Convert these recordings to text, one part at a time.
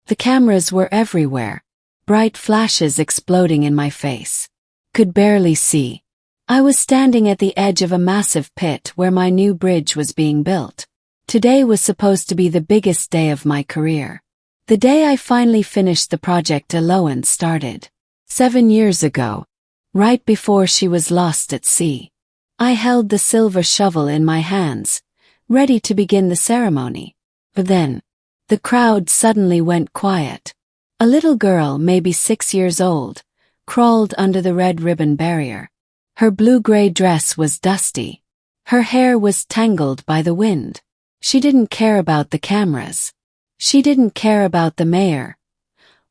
The cameras were everywhere, bright flashes exploding in my face. Could barely see. I was standing at the edge of a massive pit where my new bridge was being built. Today was supposed to be the biggest day of my career. The day I finally finished the project alone started. 7 years ago, right before she was lost at sea. I held the silver shovel in my hands, ready to begin the ceremony. But then, the crowd suddenly went quiet. A little girl, maybe 6 years old, crawled under the red ribbon barrier. Her blue-gray dress was dusty. Her hair was tangled by the wind. She didn't care about the cameras. She didn't care about the mayor.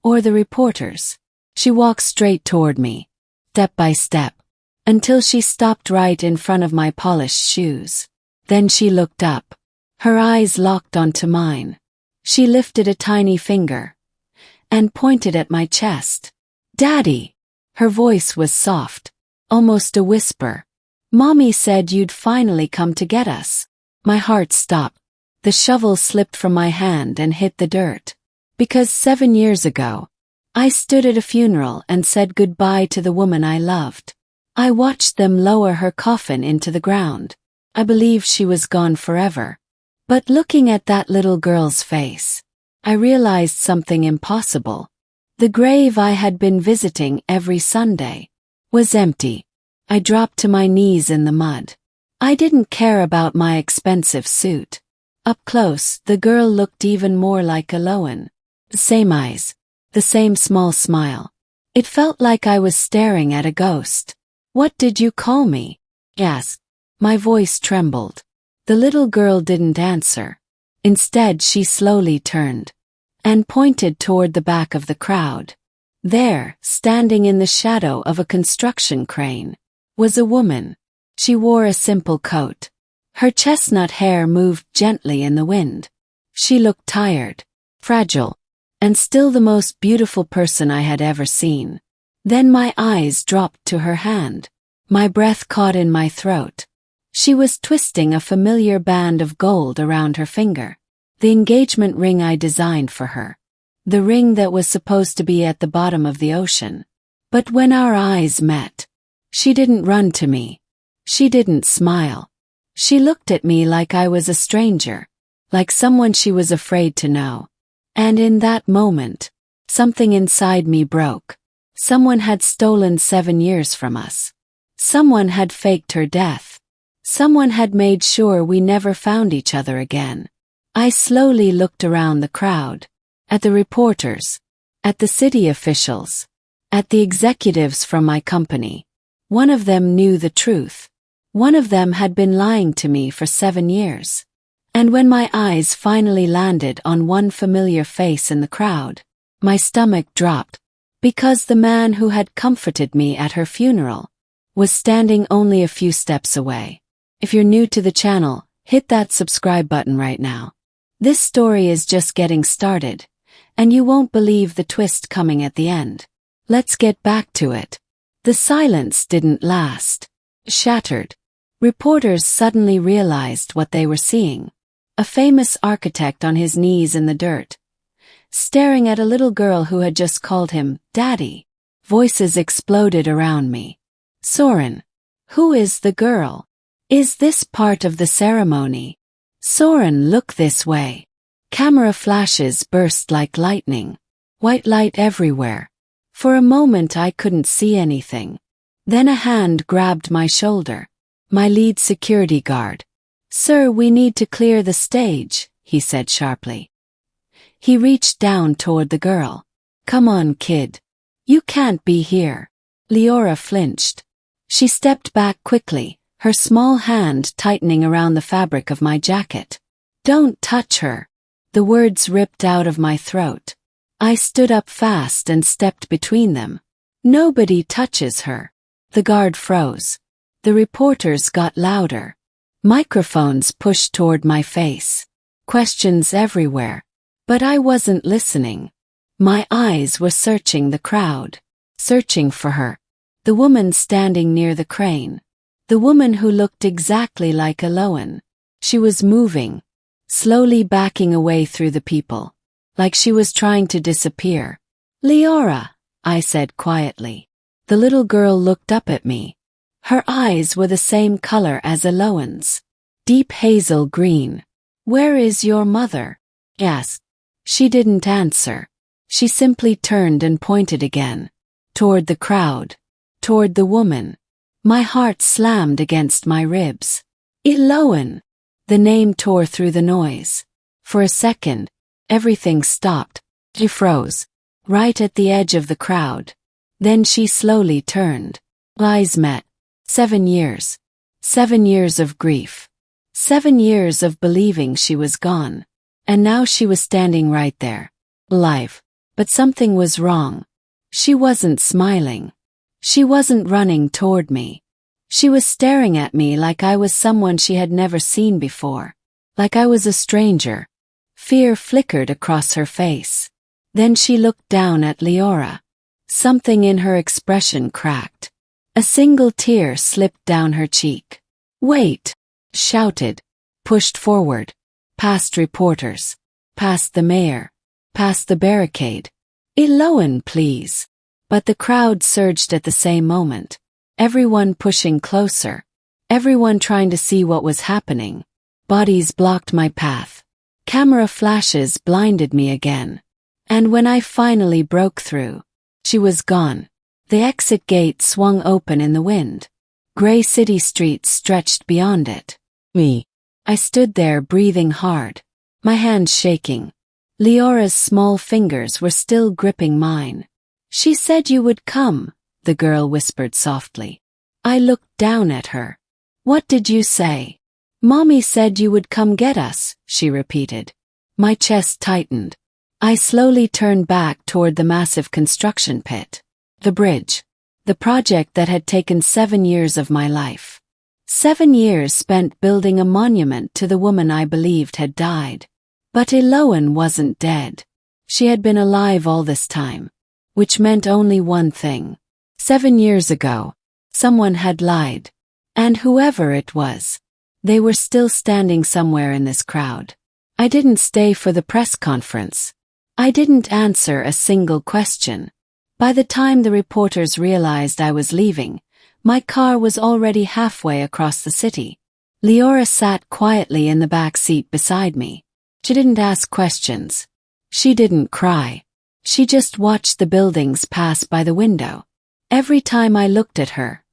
Or the reporters. She walked straight toward me, step by step, until she stopped right in front of my polished shoes. Then she looked up. Her eyes locked onto mine. She lifted a tiny finger and pointed at my chest. "Daddy!" Her voice was soft, almost a whisper. "Mommy said you'd finally come to get us." My heart stopped. The shovel slipped from my hand and hit the dirt. Because 7 years ago, I stood at a funeral and said goodbye to the woman I loved. I watched them lower her coffin into the ground. I believed she was gone forever. But looking at that little girl's face, I realized something impossible. The grave I had been visiting every Sunday was empty. I dropped to my knees in the mud. I didn't care about my expensive suit. Up close, the girl looked even more like Aloan. The same eyes, the same small smile. It felt like I was staring at a ghost. "What did you call me?" I asked. My voice trembled. The little girl didn't answer. Instead, she slowly turned and pointed toward the back of the crowd. There, standing in the shadow of a construction crane, was a woman. She wore a simple coat. Her chestnut hair moved gently in the wind. She looked tired, fragile, and still the most beautiful person I had ever seen. Then my eyes dropped to her hand. My breath caught in my throat. She was twisting a familiar band of gold around her finger. The engagement ring I designed for her. The ring that was supposed to be at the bottom of the ocean. But when our eyes met, she didn't run to me. She didn't smile. She looked at me like I was a stranger, like someone she was afraid to know. And in that moment, something inside me broke. Someone had stolen 7 years from us. Someone had faked her death. Someone had made sure we never found each other again. I slowly looked around the crowd, at the reporters, at the city officials, at the executives from my company. One of them knew the truth. One of them had been lying to me for 7 years. And when my eyes finally landed on one familiar face in the crowd, my stomach dropped, because the man who had comforted me at her funeral was standing only a few steps away. If you're new to the channel, hit that subscribe button right now. This story is just getting started, and you won't believe the twist coming at the end. Let's get back to it. The silence didn't last. Shattered. Reporters suddenly realized what they were seeing. A famous architect on his knees in the dirt, staring at a little girl who had just called him Daddy. Voices exploded around me. "Soren, who is the girl? Is this part of the ceremony? Soren, look this way." Camera flashes burst like lightning. White light everywhere. For a moment I couldn't see anything. Then a hand grabbed my shoulder. My lead security guard. "Sir, we need to clear the stage," he said sharply. He reached down toward the girl. "Come on, kid. You can't be here." Leora flinched. She stepped back quickly, her small hand tightening around the fabric of my jacket. "Don't touch her." The words ripped out of my throat. I stood up fast and stepped between them. "Nobody touches her." The guard froze. The reporters got louder. Microphones pushed toward my face. Questions everywhere. But I wasn't listening. My eyes were searching the crowd. Searching for her. The woman standing near the crane. The woman who looked exactly like Aloan. She was moving. Slowly backing away through the people. like she was trying to disappear. "Leora," I said quietly. The little girl looked up at me. Her eyes were the same color as Eloan's. Deep hazel green. "Where is your mother?" I asked. She didn't answer. She simply turned and pointed again. Toward the crowd. Toward the woman. My heart slammed against my ribs. "Eloan!" The name tore through the noise. For a second, everything stopped. She froze. Right at the edge of the crowd. Then she slowly turned. Eyes met. 7 years. 7 years of grief. 7 years of believing she was gone. And now she was standing right there. Alive. But something was wrong. She wasn't smiling. She wasn't running toward me. She was staring at me like I was someone she had never seen before. Like I was a stranger. Fear flickered across her face. Then she looked down at Leora. Something in her expression cracked. A single tear slipped down her cheek. "Wait!" shouted. Pushed forward. Past reporters. Past the mayor. Past the barricade. "Eloan, please." But the crowd surged at the same moment. Everyone pushing closer. Everyone trying to see what was happening. Bodies blocked my path. Camera flashes blinded me again. And when I finally broke through, she was gone. The exit gate swung open in the wind. Gray city streets stretched beyond it. Me. I stood there breathing hard. My hands shaking. Leora's small fingers were still gripping mine. "She said you would come," the girl whispered softly. I looked down at her. "What did you say?" "Mommy said you would come get us," she repeated. My chest tightened. I slowly turned back toward the massive construction pit. The bridge. The project that had taken 7 years of my life. 7 years spent building a monument to the woman I believed had died. But Eloan wasn't dead. She had been alive all this time. Which meant only one thing. 7 years ago, someone had lied. And whoever it was, they were still standing somewhere in this crowd. I didn't stay for the press conference. I didn't answer a single question. By the time the reporters realized I was leaving, my car was already halfway across the city. Leora sat quietly in the back seat beside me. She didn't ask questions. She didn't cry. She just watched the buildings pass by the window. Every time I looked at her,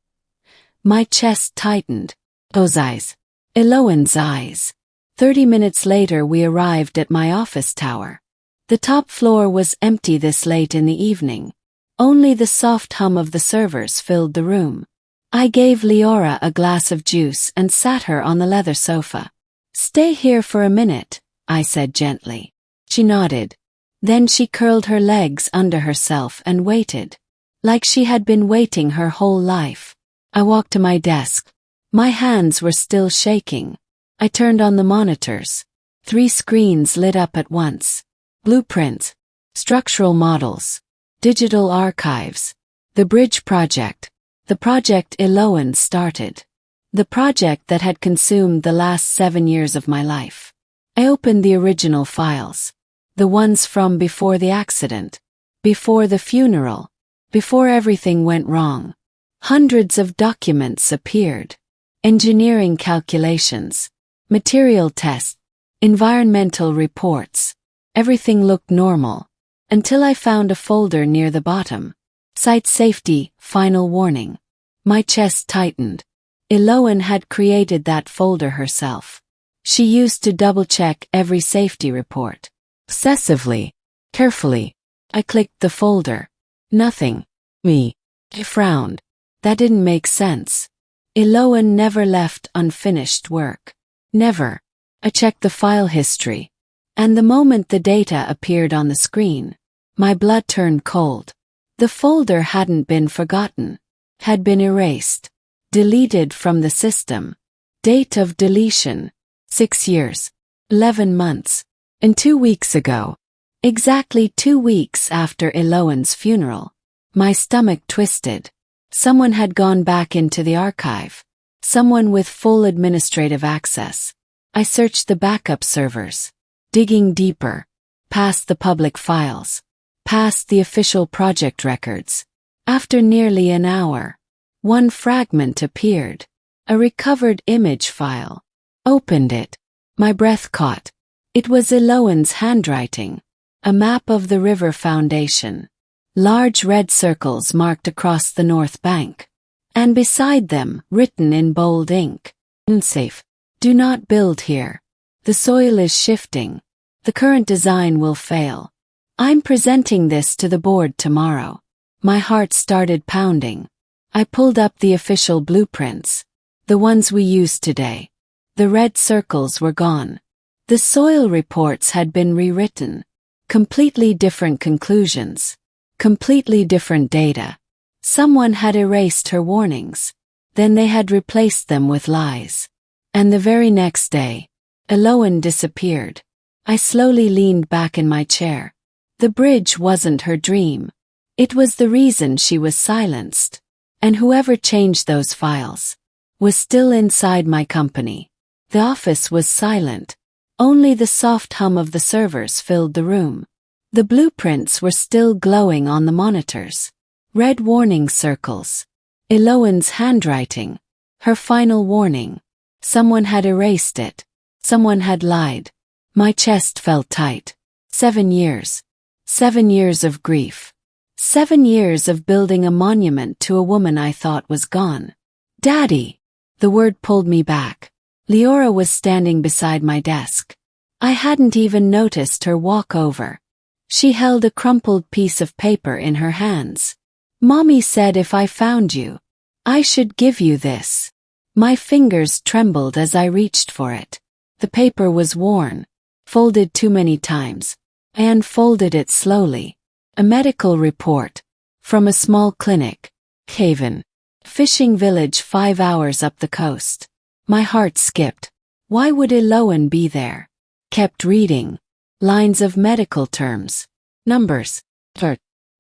my chest tightened. Those eyes. Eloan's eyes. 30 minutes later we arrived at my office tower. The top floor was empty this late in the evening. Only the soft hum of the servers filled the room. I gave Leora a glass of juice and sat her on the leather sofa. "Stay here for a minute," I said gently. She nodded. Then she curled her legs under herself and waited. Like she had been waiting her whole life. I walked to my desk. My hands were still shaking. I turned on the monitors. 3 screens lit up at once. Blueprints. Structural models. Digital archives. The bridge project. The project Eloan started. The project that had consumed the last 7 years of my life. I opened the original files. The ones from before the accident. Before the funeral. Before everything went wrong. Hundreds of documents appeared. Engineering calculations. Material tests. Environmental reports. Everything looked normal. Until I found a folder near the bottom. Site safety, final warning. My chest tightened. Eloan had created that folder herself. She used to double-check every safety report. Obsessively. Carefully. I clicked the folder. Nothing. Me. I frowned. That didn't make sense. Eloan never left unfinished work. Never. I checked the file history. And the moment the data appeared on the screen, my blood turned cold. The folder hadn't been forgotten. Had been erased. Deleted from the system. Date of deletion. 6 years. 11 months. And 2 weeks ago. Exactly 2 weeks after Eloan's funeral. My stomach twisted. Someone had gone back into the archive. Someone with full administrative access. I searched the backup servers. Digging deeper. past the public files, past the official project records. After nearly an hour, one fragment appeared. A recovered image file. Opened it. My breath caught. It was Eloan's handwriting. A map of the river foundation. Large red circles marked across the north bank. And beside them, written in bold ink, "Unsafe. Do not build here. The soil is shifting. The current design will fail. I'm presenting this to the board tomorrow." My heart started pounding. I pulled up the official blueprints. The ones we used today. The red circles were gone. The soil reports had been rewritten. Completely different conclusions. Completely different data. Someone had erased her warnings. Then they had replaced them with lies. And the very next day, Eloan disappeared. I slowly leaned back in my chair. The bridge wasn't her dream. It was the reason she was silenced. And whoever changed those files was still inside my company. The office was silent. Only the soft hum of the servers filled the room. The blueprints were still glowing on the monitors. Red warning circles. Eloan's handwriting. Her final warning. Someone had erased it. Someone had lied. My chest felt tight. 7 years. 7 years of grief. 7 years of building a monument to a woman I thought was gone. Daddy! The word pulled me back. Leora was standing beside my desk. I hadn't even noticed her walk over. She held a crumpled piece of paper in her hands. "Mommy said if I found you, I should give you this." My fingers trembled as I reached for it. The paper was worn, folded too many times. I unfolded it slowly. A medical report. From a small clinic. Haven. Fishing village 5 hours up the coast. My heart skipped. Why would Eloan be there? Kept reading. Lines of medical terms. Numbers.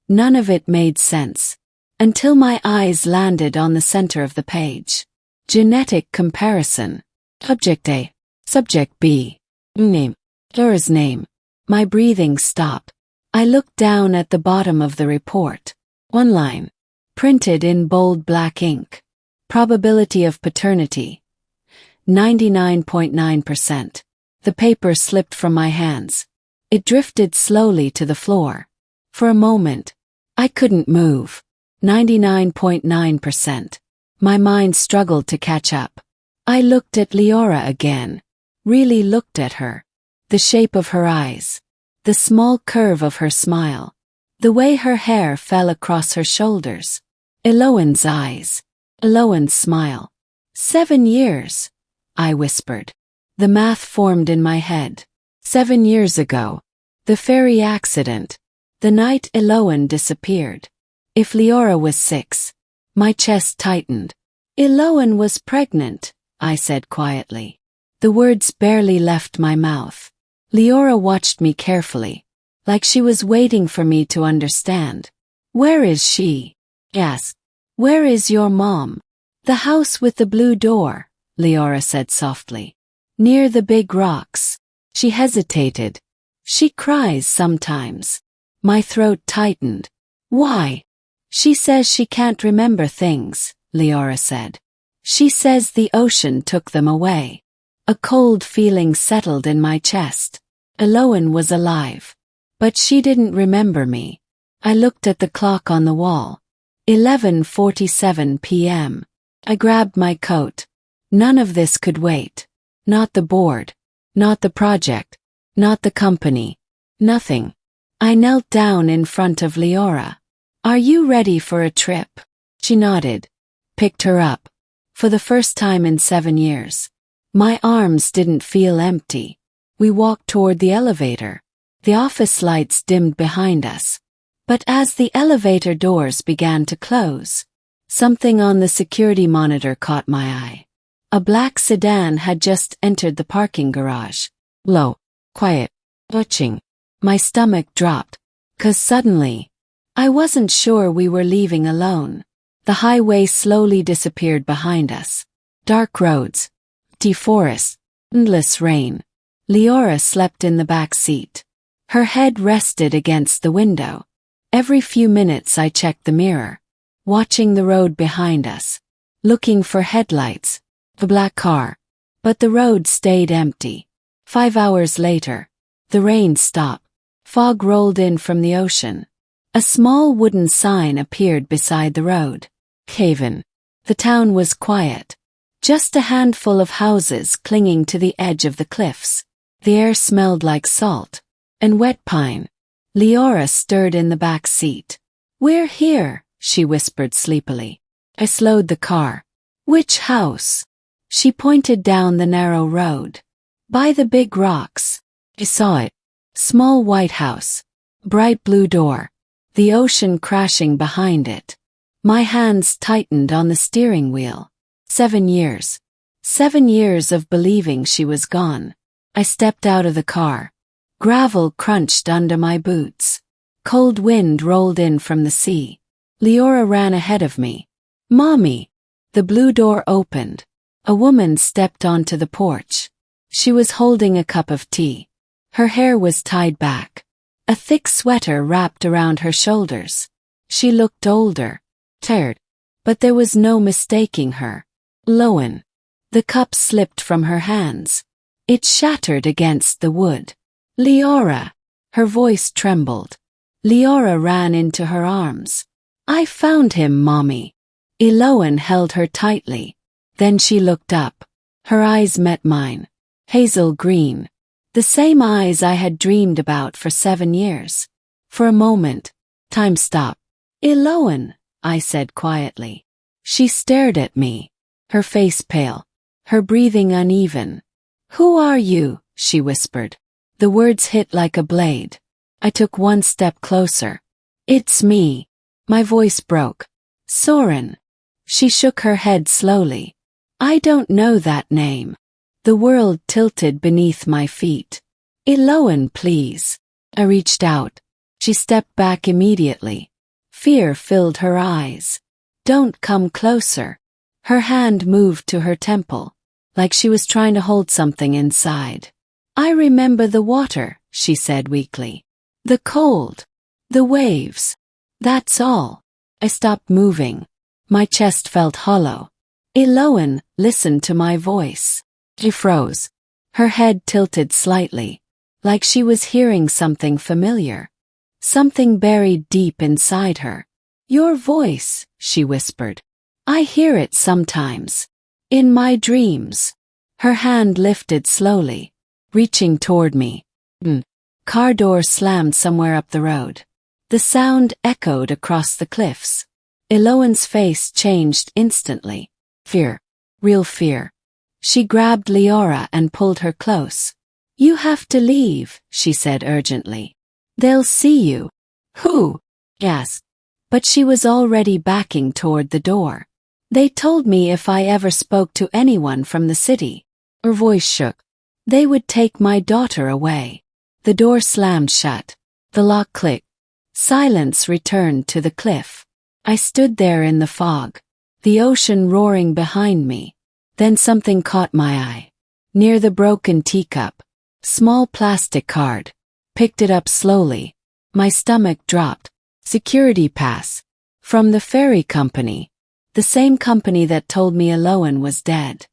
None of it made sense. Until my eyes landed on the center of the page. Genetic comparison. Subject A. Subject B. Name. Laura's name. My breathing stopped. I looked down at the bottom of the report. One line. Printed in bold black ink. Probability of paternity. 99.9%. The paper slipped from my hands. It drifted slowly to the floor. For a moment, I couldn't move. 99.9%. My mind struggled to catch up. I looked at Leora again. Really looked at her. The shape of her eyes. The small curve of her smile. The way her hair fell across her shoulders. Eloan's eyes. Eloan's smile. 7 years, I whispered. The math formed in my head. 7 years ago. The ferry accident. The night Eloan disappeared. If Leora was 6. My chest tightened. Eloan was pregnant, I said quietly. The words barely left my mouth. Leora watched me carefully, like she was waiting for me to understand. "Where is she?" I asked. "Where is your mom?" "The house with the blue door," Leora said softly. "Near the big rocks." She hesitated. "She cries sometimes." My throat tightened. "Why?" "She says she can't remember things," Leora said. "She says the ocean took them away." A cold feeling settled in my chest. Eloan was alive. But she didn't remember me. I looked at the clock on the wall. 11:47 p.m. I grabbed my coat. None of this could wait. Not the board. Not the project. Not the company. Nothing. I knelt down in front of Leora. "Are you ready for a trip?" She nodded. Picked her up. For the first time in 7 years. My arms didn't feel empty. We walked toward the elevator. The office lights dimmed behind us. But as the elevator doors began to close, something on the security monitor caught my eye. A black sedan had just entered the parking garage. Low, quiet, watching. My stomach dropped. 'Cause suddenly, I wasn't sure we were leaving alone. The highway slowly disappeared behind us. Dark roads. Empty forest. Endless rain. Leora slept in the back seat. Her head rested against the window. Every few minutes I checked the mirror, watching the road behind us, looking for headlights, the black car. But the road stayed empty. 5 hours later, the rain stopped. Fog rolled in from the ocean. A small wooden sign appeared beside the road. Haven. The town was quiet. Just a handful of houses clinging to the edge of the cliffs. The air smelled like salt and wet pine. Leora stirred in the back seat. "We're here," she whispered sleepily. I slowed the car. "Which house?" She pointed down the narrow road. "By the big rocks." I saw it. Small white house. Bright blue door. The ocean crashing behind it. My hands tightened on the steering wheel. 7 years. 7 years of believing she was gone. I stepped out of the car. Gravel crunched under my boots. Cold wind rolled in from the sea. Leora ran ahead of me. "Mommy!" The blue door opened. A woman stepped onto the porch. She was holding a cup of tea. Her hair was tied back. A thick sweater wrapped around her shoulders. She looked older, tired, but there was no mistaking her. Lowen. The cup slipped from her hands. It shattered against the wood. "Leora!" Her voice trembled. Leora ran into her arms. "I found him, Mommy." Elowen held her tightly. Then she looked up. Her eyes met mine. Hazel green. The same eyes I had dreamed about for 7 years. For a moment, time stopped. "Elowen," I said quietly. She stared at me. Her face pale. Her breathing uneven. "Who are you?" she whispered. The words hit like a blade. I took one step closer. "It's me." My voice broke. "Soren." She shook her head slowly. "I don't know that name." The world tilted beneath my feet. "Elowen, please." I reached out. She stepped back immediately. Fear filled her eyes. "Don't come closer." Her hand moved to her temple, like she was trying to hold something inside. "I remember the water," she said weakly. "The cold. The waves. That's all." I stopped moving. My chest felt hollow. Elowen listened to my voice. She froze. Her head tilted slightly, like she was hearing something familiar. Something buried deep inside her. "Your voice," she whispered. "I hear it sometimes. In my dreams." Her hand lifted slowly, reaching toward me. Car door slammed somewhere up the road. The sound echoed across the cliffs. Elowen's face changed instantly. Fear. Real fear. She grabbed Leora and pulled her close. "You have to leave," she said urgently. "They'll see you." "Who?" I asked. But she was already backing toward the door. "They told me if I ever spoke to anyone from the city." Her voice shook. "They would take my daughter away." The door slammed shut. The lock clicked. Silence returned to the cliff. I stood there in the fog, the ocean roaring behind me. Then something caught my eye. Near the broken teacup, small plastic card. Picked it up slowly. My stomach dropped. Security pass. From the ferry company. The same company that told me Elowen was dead.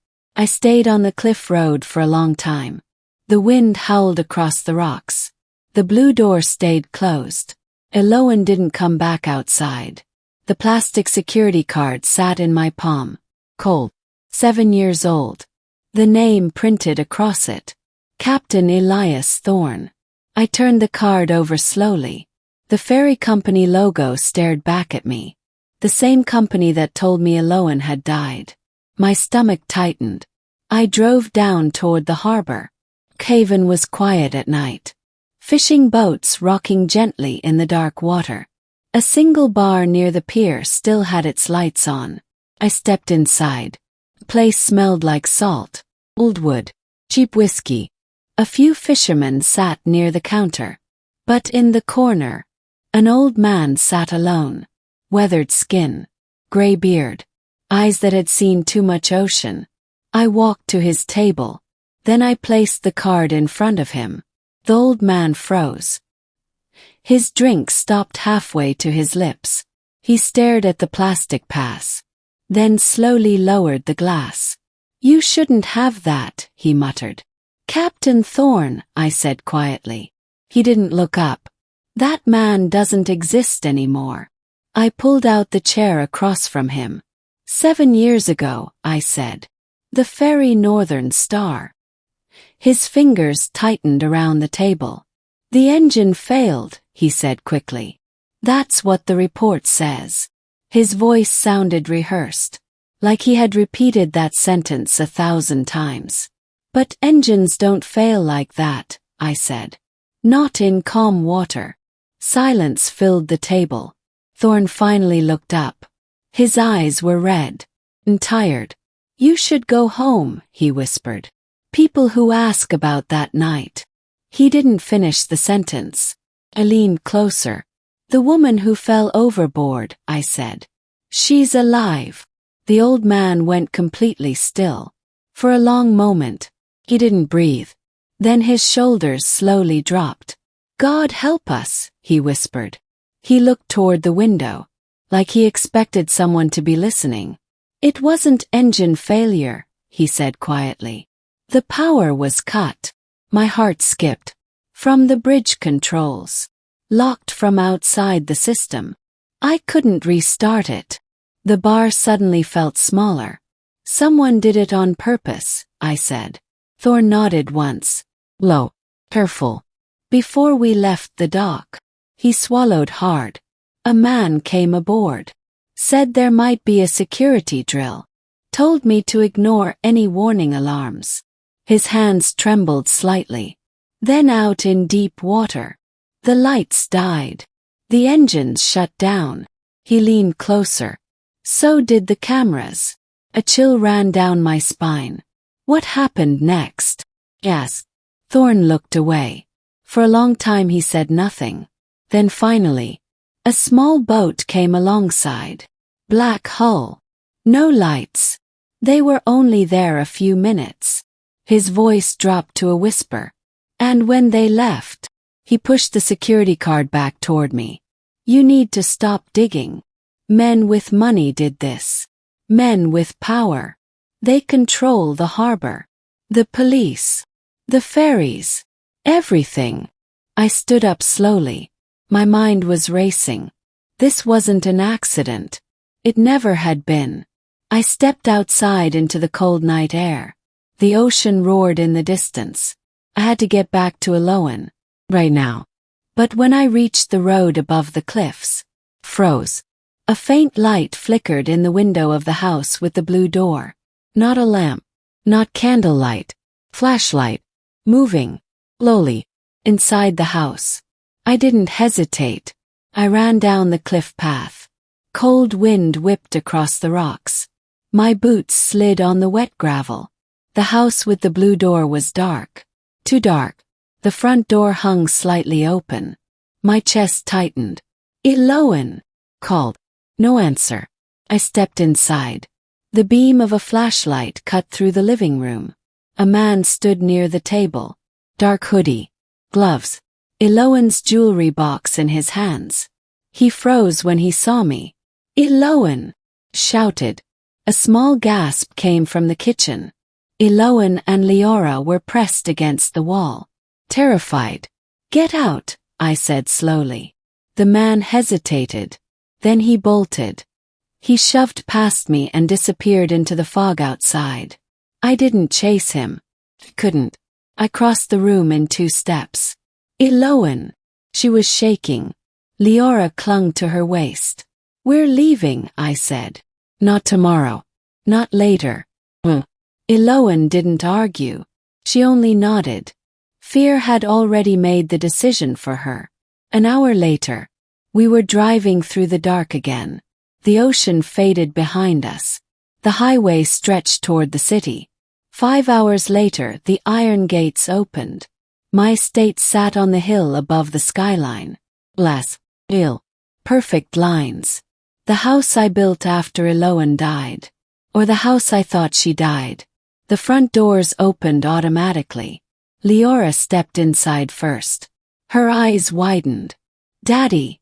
I stayed on the cliff road for a long time. The wind howled across the rocks. The blue door stayed closed. Elowen didn't come back outside. The plastic security card sat in my palm. Cold. 7 years old. The name printed across it. Captain Elias Thorne. I turned the card over slowly. The ferry company logo stared back at me. The same company that told me Elowen had died. My stomach tightened. I drove down toward the harbor. Haven was quiet at night. Fishing boats rocking gently in the dark water. A single bar near the pier still had its lights on. I stepped inside. The place smelled like salt, old wood, cheap whiskey. A few fishermen sat near the counter. But in the corner, an old man sat alone. Weathered skin, gray beard, eyes that had seen too much ocean. I walked to his table. Then I placed the card in front of him. The old man froze. His drink stopped halfway to his lips. He stared at the plastic pass, then slowly lowered the glass. "You shouldn't have that," he muttered. "Captain Thorne," I said quietly. He didn't look up. "That man doesn't exist anymore." I pulled out the chair across from him. 7 years ago, I said. The ferry Northern Star. His fingers tightened around the table. "The engine failed," he said quickly. "That's what the report says." His voice sounded rehearsed, like he had repeated that sentence 1,000 times. "But engines don't fail like that," I said. "Not in calm water." Silence filled the table. Thorne finally looked up. His eyes were red and tired. "You should go home," he whispered. "People who ask about that night." He didn't finish the sentence. I leaned closer. "The woman who fell overboard," I said. "She's alive." The old man went completely still. For a long moment, he didn't breathe. Then his shoulders slowly dropped. "God help us," he whispered. He looked toward the window, like he expected someone to be listening. "It wasn't engine failure," he said quietly. "The power was cut." My heart skipped. From the bridge controls. Locked from outside the system. I couldn't restart it. The bar suddenly felt smaller. "Someone did it on purpose," I said. Thorne nodded once. "Low. Careful." Before we left the dock, he swallowed hard. "A man came aboard. Said there might be a security drill. Told me to ignore any warning alarms." His hands trembled slightly. "Then out in deep water. The lights died. The engines shut down." He leaned closer. "So did the cameras." A chill ran down my spine. "What happened next?" I asked. Thorne looked away. For a long time he said nothing. Then finally, a small boat came alongside. Black hull. No lights. They were only there a few minutes. His voice dropped to a whisper. "And when they left," he pushed the security card back toward me. "You need to stop digging. Men with money did this. Men with power. They control the harbor. The police. The ferries. Everything." I stood up slowly. My mind was racing. This wasn't an accident. It never had been. I stepped outside into the cold night air. The ocean roared in the distance. I had to get back to Iloan. Right now. But when I reached the road above the cliffs, froze. A faint light flickered in the window of the house with the blue door. Not a lamp. Not candlelight. Flashlight. Moving. Slowly. Inside the house. I didn't hesitate. I ran down the cliff path. Cold wind whipped across the rocks. My boots slid on the wet gravel. The house with the blue door was dark. Too dark. The front door hung slightly open. My chest tightened. "Iloan!" called. No answer. I stepped inside. The beam of a flashlight cut through the living room. A man stood near the table. Dark hoodie. Gloves. Iloan's jewelry box in his hands. He froze when he saw me. "Iloan!" shouted. A small gasp came from the kitchen. Iloan and Leora were pressed against the wall. Terrified. "Get out," I said slowly. The man hesitated. Then he bolted. He shoved past me and disappeared into the fog outside. I didn't chase him. Couldn't. I crossed the room in 2 steps. "Iloan!" She was shaking. Leora clung to her waist. "We're leaving," I said. "Not tomorrow. Not later." Iloan didn't argue. She only nodded. Fear had already made the decision for her. An hour later, we were driving through the dark again. The ocean faded behind us. The highway stretched toward the city. 5 hours later, the iron gates opened. My estate sat on the hill above the skyline. Perfect lines. The house I built after Iloan died. Or the house I thought she died. The front doors opened automatically. Leora stepped inside first. Her eyes widened. Daddy,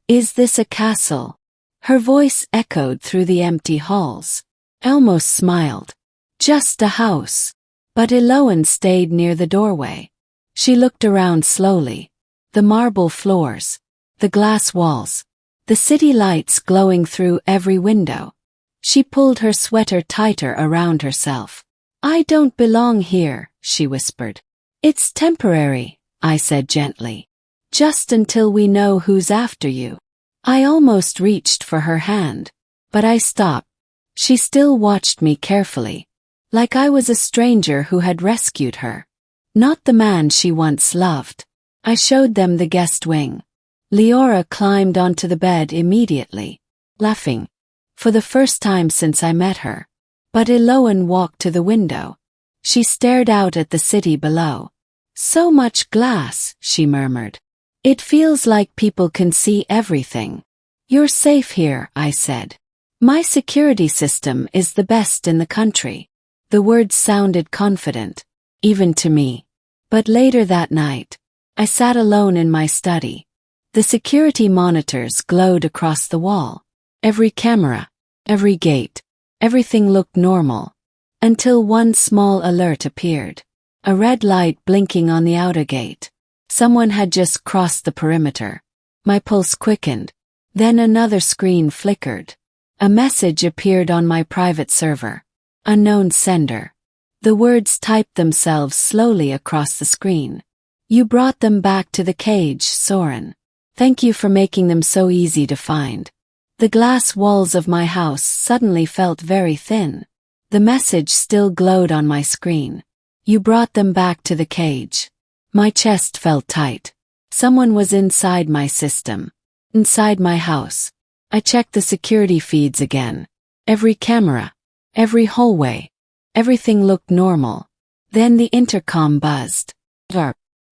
is this a castle? Her voice echoed through the empty halls. I almost smiled. Just a house. But Eloan stayed near the doorway. She looked around slowly. The marble floors, the glass walls, the city lights glowing through every window. She pulled her sweater tighter around herself. I don't belong here, she whispered. It's temporary, I said gently. Just until we know who's after you. I almost reached for her hand, but I stopped. She still watched me carefully, like I was a stranger who had rescued her, not the man she once loved. I showed them the guest wing. Leora climbed onto the bed immediately, laughing, for the first time since I met her. But Eloan walked to the window. She stared out at the city below. So much glass, she murmured. It feels like people can see everything. You're safe here, I said. My security system is the best in the country. The words sounded confident, even to me. But later that night, I sat alone in my study. The security monitors glowed across the wall. Every camera, every gate, everything looked normal. Until one small alert appeared. A red light blinking on the outer gate. Someone had just crossed the perimeter. My pulse quickened. Then another screen flickered. A message appeared on my private server. Unknown sender. The words typed themselves slowly across the screen. You brought them back to the cage, Soren. Thank you for making them so easy to find. The glass walls of my house suddenly felt very thin. The message still glowed on my screen. You brought them back to the cage. My chest felt tight. Someone was inside my system. Inside my house. I checked the security feeds again. Every camera. Every hallway. Everything looked normal. Then the intercom buzzed.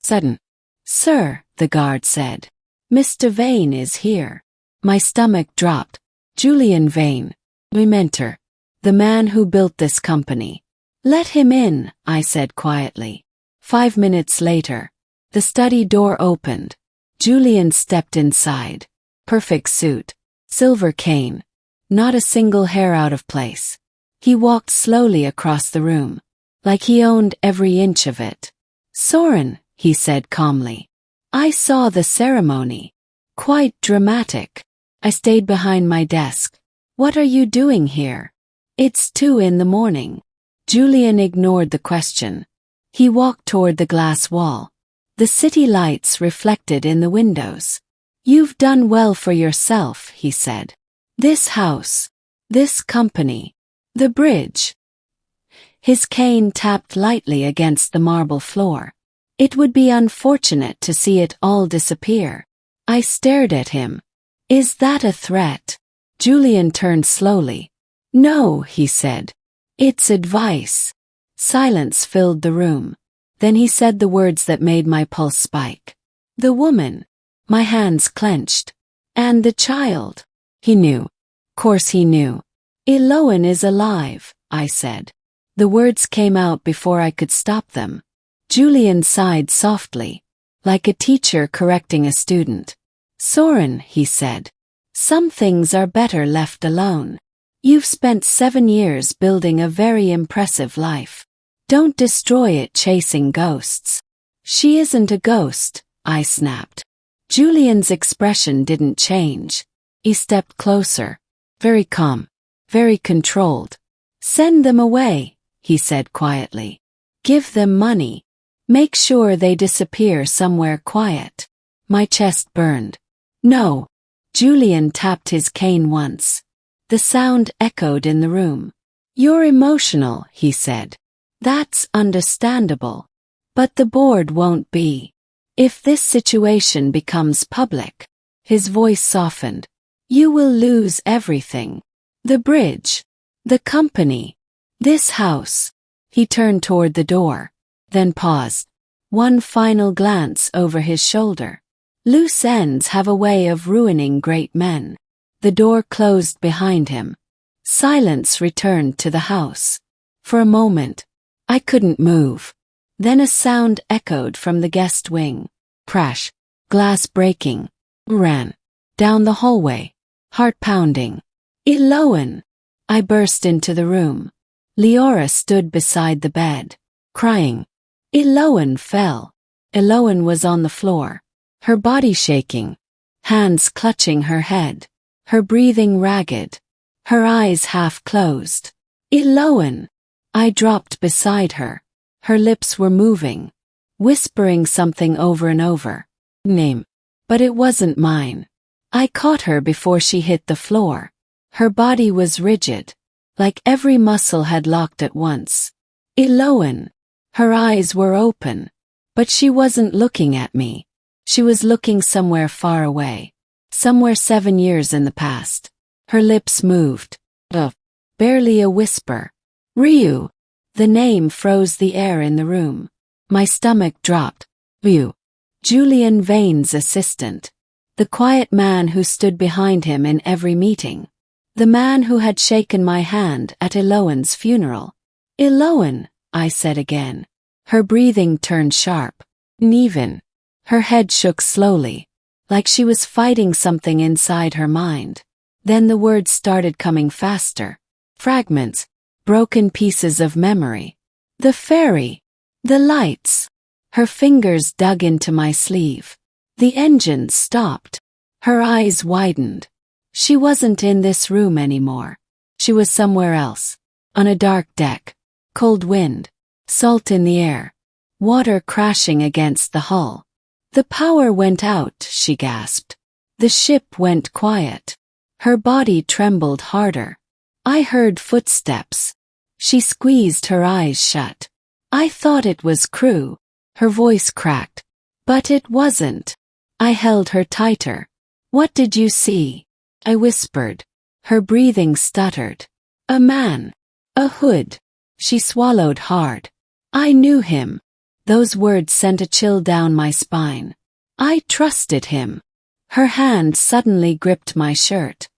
Sudden. Sir, the guard said. Mr. Vane is here. My stomach dropped. Julian Vane. Mentor. The man who built this company. Let him in, I said quietly. 5 minutes later, the study door opened. Julian stepped inside. Perfect suit. Silver cane. Not a single hair out of place. He walked slowly across the room, like he owned every inch of it. Soren, he said calmly. I saw the ceremony. Quite dramatic. I stayed behind my desk. What are you doing here? It's 2 in the morning. Julian ignored the question. He walked toward the glass wall. The city lights reflected in the windows. You've done well for yourself, he said. This house. This company. The bridge. His cane tapped lightly against the marble floor. It would be unfortunate to see it all disappear. I stared at him. Is that a threat? Julian turned slowly. No, he said. It's advice. Silence filled the room. Then he said the words that made my pulse spike. The woman. My hands clenched. And the child. He knew. Of course he knew. Eloan is alive, I said. The words came out before I could stop them. Julian sighed softly, like a teacher correcting a student. Soren, he said. Some things are better left alone. You've spent 7 years building a very impressive life. Don't destroy it chasing ghosts. She isn't a ghost, I snapped. Julian's expression didn't change. He stepped closer. Very calm. Very controlled. Send them away, he said quietly. Give them money. Make sure they disappear somewhere quiet. My chest burned. No. Julian tapped his cane once. The sound echoed in the room. You're emotional, he said. That's understandable. But the board won't be. If this situation becomes public, his voice softened. You will lose everything. The bridge. The company. This house. He turned toward the door, then paused. One final glance over his shoulder. Loose ends have a way of ruining great men. The door closed behind him. Silence returned to the house. For a moment, I couldn't move. Then a sound echoed from the guest wing. Crash. Glass breaking. ran down the hallway, heart pounding. Eloan! I burst into the room. Leora stood beside the bed, crying. Eloan fell. Eloan was on the floor, her body shaking, hands clutching her head, her breathing ragged, her eyes half closed. Eloan! I dropped beside her. Her lips were moving, whispering something over and over. Name. But it wasn't mine. I caught her before she hit the floor. Her body was rigid, like every muscle had locked at once. Eloan! Her eyes were open, but she wasn't looking at me. She was looking somewhere far away, somewhere 7 years in the past. Her lips moved. Barely a whisper. Ryu! The name froze the air in the room. My stomach dropped. Ryu. Julian Vane's assistant. The quiet man who stood behind him in every meeting. The man who had shaken my hand at Eloan's funeral. Eloan, I said again. Her breathing turned sharp. Uneven. Her head shook slowly, like she was fighting something inside her mind. Then the words started coming faster. Fragments. Broken pieces of memory. The fairy. The lights. Her fingers dug into my sleeve. The engine stopped. Her eyes widened. She wasn't in this room anymore. She was somewhere else. On a dark deck. Cold wind. Salt in the air. Water crashing against the hull. The power went out, she gasped. The ship went quiet. Her body trembled harder. I heard footsteps. She squeezed her eyes shut. I thought it was crew. Her voice cracked. But it wasn't. I held her tighter. What did you see? I whispered. Her breathing stuttered. A man. A hood. She swallowed hard. I knew him. Those words sent a chill down my spine. I trusted him. Her hand suddenly gripped my shirt.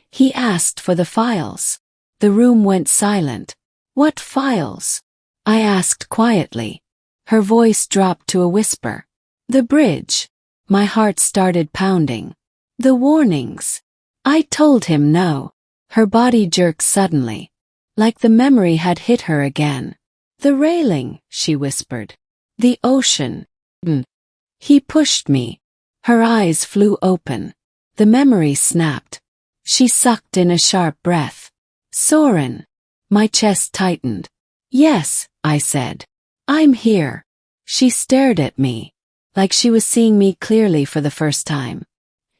He asked for the files. The room went silent. What files? I asked quietly. Her voice dropped to a whisper. The bridge. My heart started pounding. The warnings. I told him no. Her body jerked suddenly, like the memory had hit her again. The railing, she whispered. The ocean. He pushed me. Her eyes flew open. The memory snapped. She sucked in a sharp breath. Soren. My chest tightened. Yes, I said. I'm here. She stared at me, like she was seeing me clearly for the first time.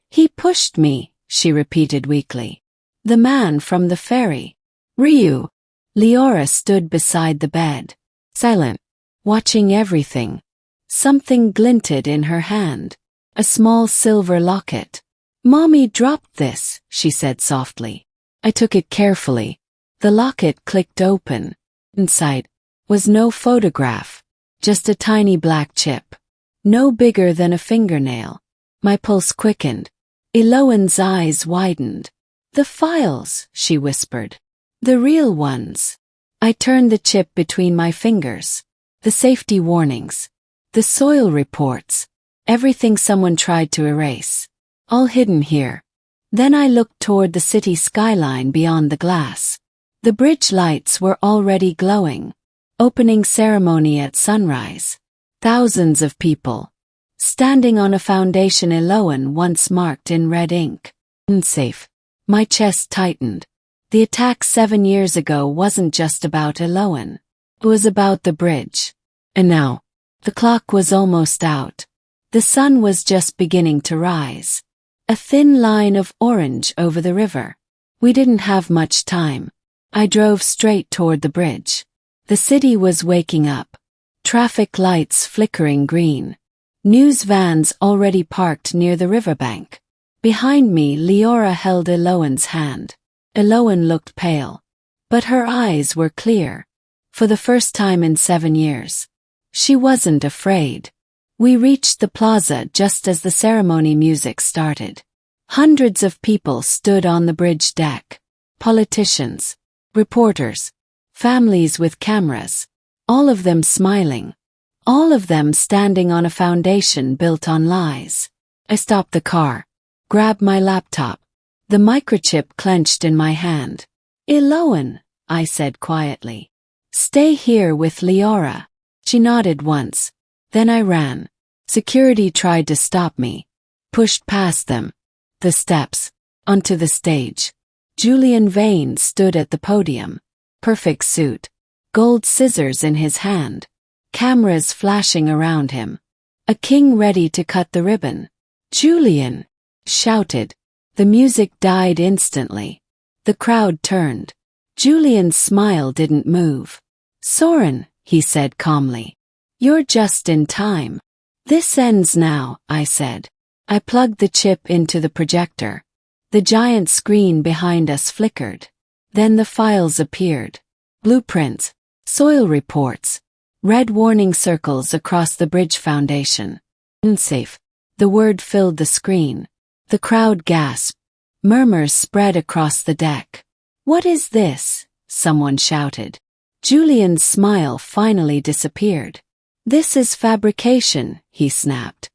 He pushed me, she repeated weakly. The man from the ferry. Ryu. Leora stood beside the bed, silent, watching everything. Something glinted in her hand. A small silver locket. Mommy dropped this, she said softly. I took it carefully. The locket clicked open. Inside was no photograph, just a tiny black chip. No bigger than a fingernail. My pulse quickened. Eloan's eyes widened. The files, she whispered. The real ones. I turned the chip between my fingers. The safety warnings. The soil reports. Everything someone tried to erase. All hidden here. Then I looked toward the city skyline beyond the glass. The bridge lights were already glowing. Opening ceremony at sunrise. Thousands of people. Standing on a foundation Eloan once marked in red ink. Unsafe. My chest tightened. The attack 7 years ago wasn't just about Eloan. It was about the bridge. And now, the clock was almost out. The sun was just beginning to rise. A thin line of orange over the river. We didn't have much time. I drove straight toward the bridge. The city was waking up. Traffic lights flickering green. News vans already parked near the riverbank. Behind me, Leora held Eloan's hand. Eloan looked pale. But her eyes were clear. For the first time in 7 years. She wasn't afraid. We reached the plaza just as the ceremony music started. Hundreds of people stood on the bridge deck. Politicians, reporters, families with cameras, all of them smiling. All of them standing on a foundation built on lies. I stopped the car, grabbed my laptop, the microchip clenched in my hand. Eloan, I said quietly. Stay here with Leora. She nodded once. Then I ran. Security tried to stop me. Pushed past them. The steps. Onto the stage. Julian Vane stood at the podium. Perfect suit. Gold scissors in his hand. Cameras flashing around him. A king ready to cut the ribbon. Julian! Shouted. The music died instantly. The crowd turned. Julian's smile didn't move. Soren, he said calmly. You're just in time. This ends now, I said. I plugged the chip into the projector. The giant screen behind us flickered. Then the files appeared. Blueprints, soil reports, red warning circles across the bridge foundation. Unsafe. The word filled the screen. The crowd gasped. Murmurs spread across the deck. What is this? Someone shouted. Julian's smile finally disappeared. This is fabrication, he snapped.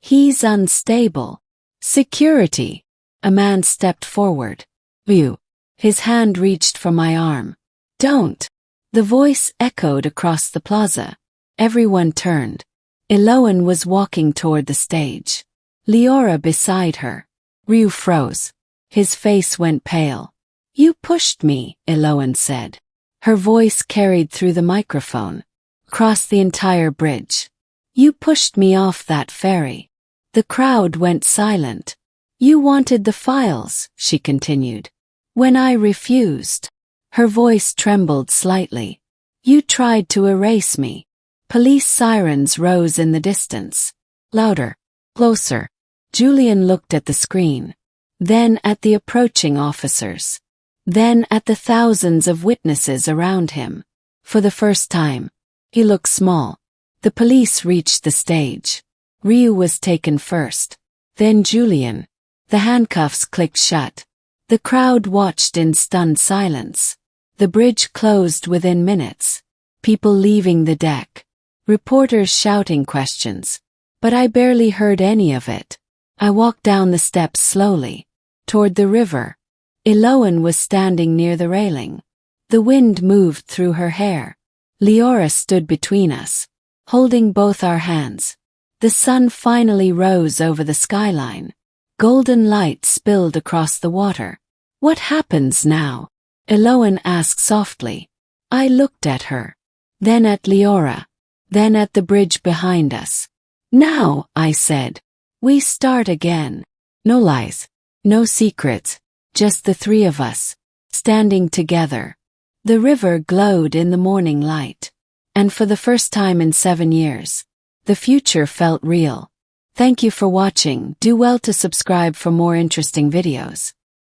He's unstable. Security. A man stepped forward. You. His hand reached for my arm. Don't. The voice echoed across the plaza. Everyone turned. Eloan was walking toward the stage. Leora beside her. Ryu froze. His face went pale. You pushed me, Eloan said. Her voice carried through the microphone. Across the entire bridge. You pushed me off that ferry. The crowd went silent. You wanted the files, she continued. When I refused. Her voice trembled slightly. You tried to erase me. Police sirens rose in the distance. Louder. Closer. Julian looked at the screen. Then at the approaching officers. Then at the thousands of witnesses around him. For the first time, he looked small. The police reached the stage. Ryu was taken first. Then Julian. The handcuffs clicked shut. The crowd watched in stunned silence. The bridge closed within minutes. People leaving the deck. Reporters shouting questions. But I barely heard any of it. I walked down the steps slowly. Toward the river. Eloan was standing near the railing. The wind moved through her hair. Leora stood between us, holding both our hands. The sun finally rose over the skyline. Golden light spilled across the water. What happens now? Eloan asked softly. I looked at her. Then at Leora. Then at the bridge behind us. Now, I said. We start again. No lies. No secrets. Just the three of us. Standing together. The river glowed in the morning light. And for the first time in 7 years, the future felt real. Thank you for watching. Do well to subscribe for more interesting videos.